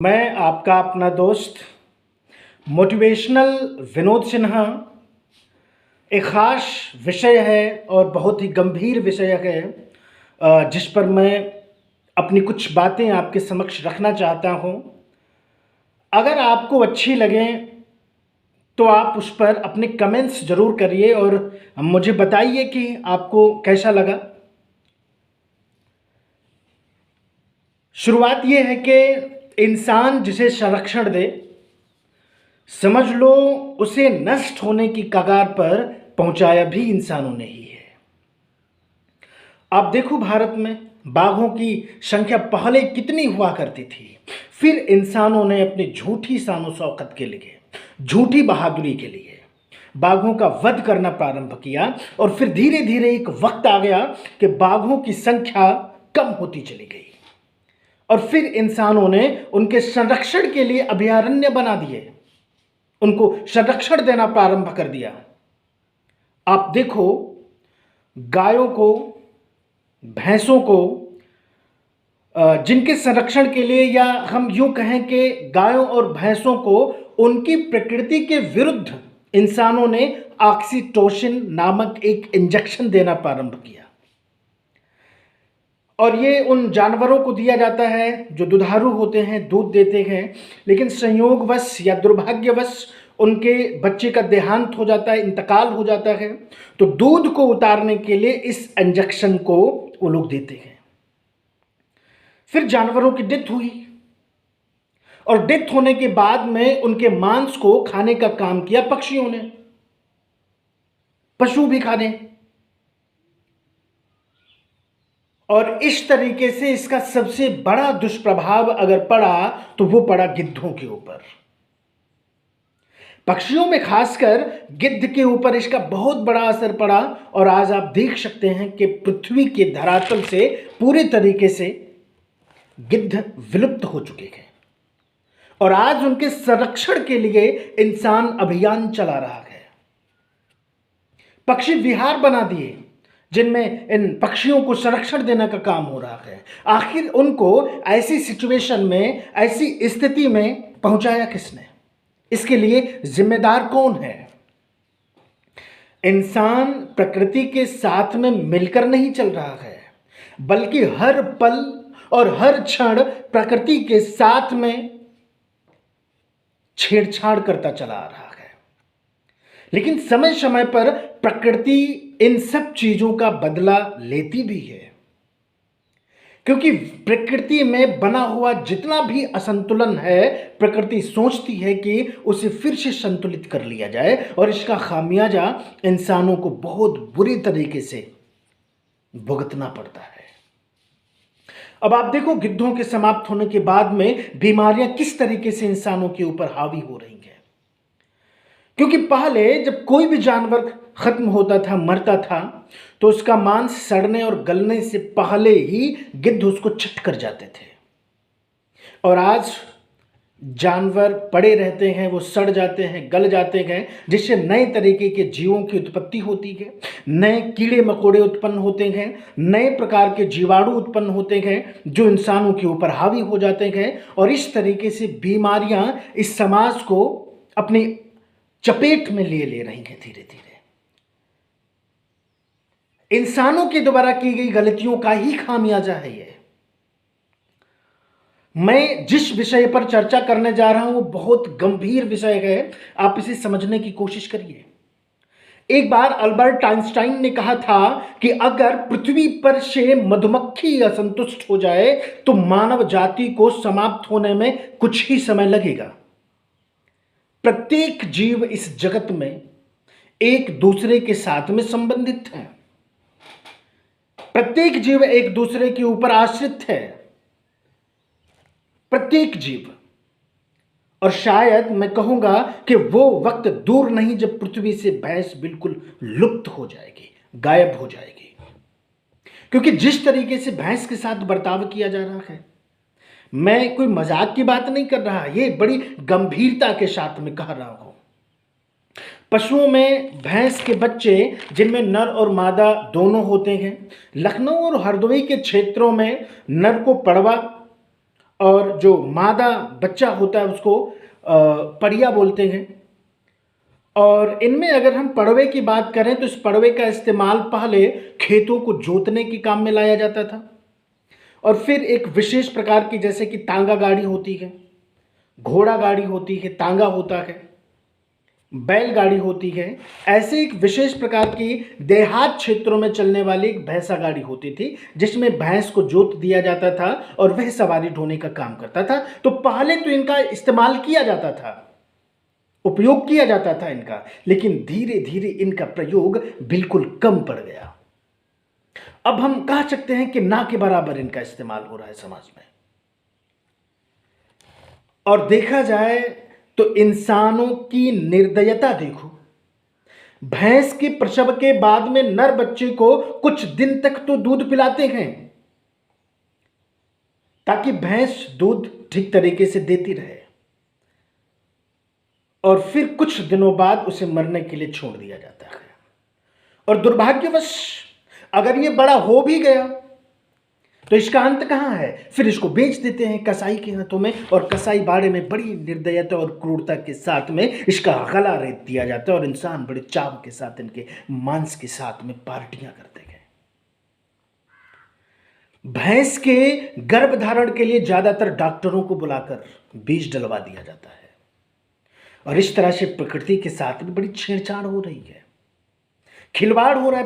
मैं आपका अपना दोस्त मोटिवेशनल विनोद सिन्हा। एक ख़ास विषय है और बहुत ही गंभीर विषय है, जिस पर मैं अपनी कुछ बातें आपके समक्ष रखना चाहता हूँ। अगर आपको अच्छी लगें तो आप उस पर अपने कमेंट्स ज़रूर करिए और मुझे बताइए कि आपको कैसा लगा। शुरुआत ये है कि इंसान जिसे संरक्षण दे, समझ लो उसे नष्ट होने की कगार पर पहुंचाया भी इंसानों ने ही है। आप देखो, भारत में बाघों की संख्या पहले कितनी हुआ करती थी, फिर इंसानों ने अपनी झूठी शान शौकत के लिए, झूठी बहादुरी के लिए बाघों का वध करना प्रारंभ किया और फिर धीरे धीरे एक वक्त आ गया कि बाघों की संख्या कम होती चली गई और फिर इंसानों ने उनके संरक्षण के लिए अभयारण्य बना दिए, उनको संरक्षण देना प्रारंभ कर दिया। आप देखो, गायों को, भैंसों को, जिनके संरक्षण के लिए, या हम यूं कहें कि गायों और भैंसों को उनकी प्रकृति के विरुद्ध इंसानों ने ऑक्सीटोसिन नामक एक इंजेक्शन देना प्रारंभ किया। और ये उन जानवरों को दिया जाता है जो दुधारू होते हैं, दूध देते हैं, लेकिन संयोगवश या दुर्भाग्यवश उनके बच्चे का देहांत हो जाता है, इंतकाल हो जाता है, तो दूध को उतारने के लिए इस इंजेक्शन को वो लोग देते हैं। फिर जानवरों की डेथ हुई और डेथ होने के बाद में उनके मांस को खाने का काम किया पक्षियों ने, पशु भी खाने। और इस तरीके से इसका सबसे बड़ा दुष्प्रभाव अगर पड़ा तो वो पड़ा गिद्धों के ऊपर। पक्षियों में खासकर गिद्ध के ऊपर इसका बहुत बड़ा असर पड़ा और आज आप देख सकते हैं कि पृथ्वी के धरातल से पूरे तरीके से गिद्ध विलुप्त हो चुके हैं और आज उनके संरक्षण के लिए इंसान अभियान चला रहा है। पक्षी विहार बना दिए जिनमें इन पक्षियों को संरक्षण देने का काम हो रहा है। आखिर उनको ऐसी सिचुएशन में, ऐसी स्थिति में पहुंचाया किसने? इसके लिए जिम्मेदार कौन है? इंसान प्रकृति के साथ में मिलकर नहीं चल रहा है, बल्कि हर पल और हर क्षण प्रकृति के साथ में छेड़छाड़ करता चला आ रहा है। लेकिन समय समय पर प्रकृति इन सब चीजों का बदला लेती भी है, क्योंकि प्रकृति में बना हुआ जितना भी असंतुलन है, प्रकृति सोचती है कि उसे फिर से संतुलित कर लिया जाए और इसका खामियाजा इंसानों को बहुत बुरी तरीके से भुगतना पड़ता है। अब आप देखो, गिद्धों के समाप्त होने के बाद में बीमारियां किस तरीके से इंसानों के ऊपर हावी हो रही हैं। क्योंकि पहले जब कोई भी जानवर खत्म होता था, मरता था, तो उसका मांस सड़ने और गलने से पहले ही गिद्ध उसको चट कर जाते थे। और आज जानवर पड़े रहते हैं, वो सड़ जाते हैं, गल जाते हैं, जिससे नए तरीके के जीवों की उत्पत्ति होती है, नए कीड़े मकोड़े उत्पन्न होते हैं, नए प्रकार के जीवाणु उत्पन्न होते हैं जो इंसानों के ऊपर हावी हो जाते हैं। और इस तरीके से बीमारियां इस समाज को अपनी चपेट में ले रही हैं धीरे धीरे। इंसानों के द्वारा की गई गलतियों का ही खामियाजा है ये। मैं जिस विषय पर चर्चा करने जा रहा हूं वो बहुत गंभीर विषय है, आप इसे समझने की कोशिश करिए। एक बार अल्बर्ट आइंस्टाइन ने कहा था कि अगर पृथ्वी पर से मधुमक्खी असंतुष्ट हो जाए तो मानव जाति को समाप्त होने में कुछ ही समय लगेगा। प्रत्येक जीव इस जगत में एक दूसरे के साथ में संबंधित है, प्रत्येक जीव एक दूसरे के ऊपर आश्रित है, प्रत्येक जीव। और शायद मैं कहूंगा कि वो वक्त दूर नहीं जब पृथ्वी से भैंस बिल्कुल लुप्त हो जाएगी, गायब हो जाएगी। क्योंकि जिस तरीके से भैंस के साथ बर्ताव किया जा रहा है, मैं कोई मजाक की बात नहीं कर रहा, ये बड़ी गंभीरता के साथ में कह रहा हूं। पशुओं में भैंस के बच्चे जिनमें नर और मादा दोनों होते हैं, लखनऊ और हरदोई के क्षेत्रों में नर को पड़वा और जो मादा बच्चा होता है उसको पड़िया बोलते हैं। और इनमें अगर हम पड़वे की बात करें तो इस पड़वे का इस्तेमाल पहले खेतों को जोतने के काम में लाया जाता था, और फिर एक विशेष प्रकार की, जैसे कि तांगा गाड़ी होती है, घोड़ा गाड़ी होती है, तांगा होता है, बैलगाड़ी होती है, ऐसे एक विशेष प्रकार की देहात क्षेत्रों में चलने वाली एक भैंसा गाड़ी होती थी, जिसमें भैंस को जोत दिया जाता था और वह सवारी ढोने का काम करता था। तो पहले तो इनका इस्तेमाल किया जाता था, उपयोग किया जाता था इनका, लेकिन धीरे धीरे इनका प्रयोग बिल्कुल कम पड़ गया। अब हम कह सकते हैं कि ना के बराबर इनका इस्तेमाल हो रहा है समाज में। और देखा जाए तो इंसानों की निर्दयता देखो, भैंस के प्रसव के बाद में नर बच्चे को कुछ दिन तक तो दूध पिलाते हैं ताकि भैंस दूध ठीक तरीके से देती रहे, और फिर कुछ दिनों बाद उसे मरने के लिए छोड़ दिया जाता है। और दुर्भाग्यवश अगर ये बड़ा हो भी गया तो इसका अंत कहां है? फिर इसको बेच देते हैं कसाई के हाथों में, और कसाई बाड़े में बड़ी निर्दयता और क्रूरता के साथ में इसका गला रेत दिया जाता है, और इंसान बड़े चाव के साथ इनके मांस के साथ में पार्टियां करते गए। भैंस के गर्भ धारण के लिए ज्यादातर डॉक्टरों को बुलाकर बीज डलवा दिया जाता है, और इस तरह से प्रकृति के साथ भी बड़ी छेड़छाड़ हो रही है, खिलवाड़ हो रहा है।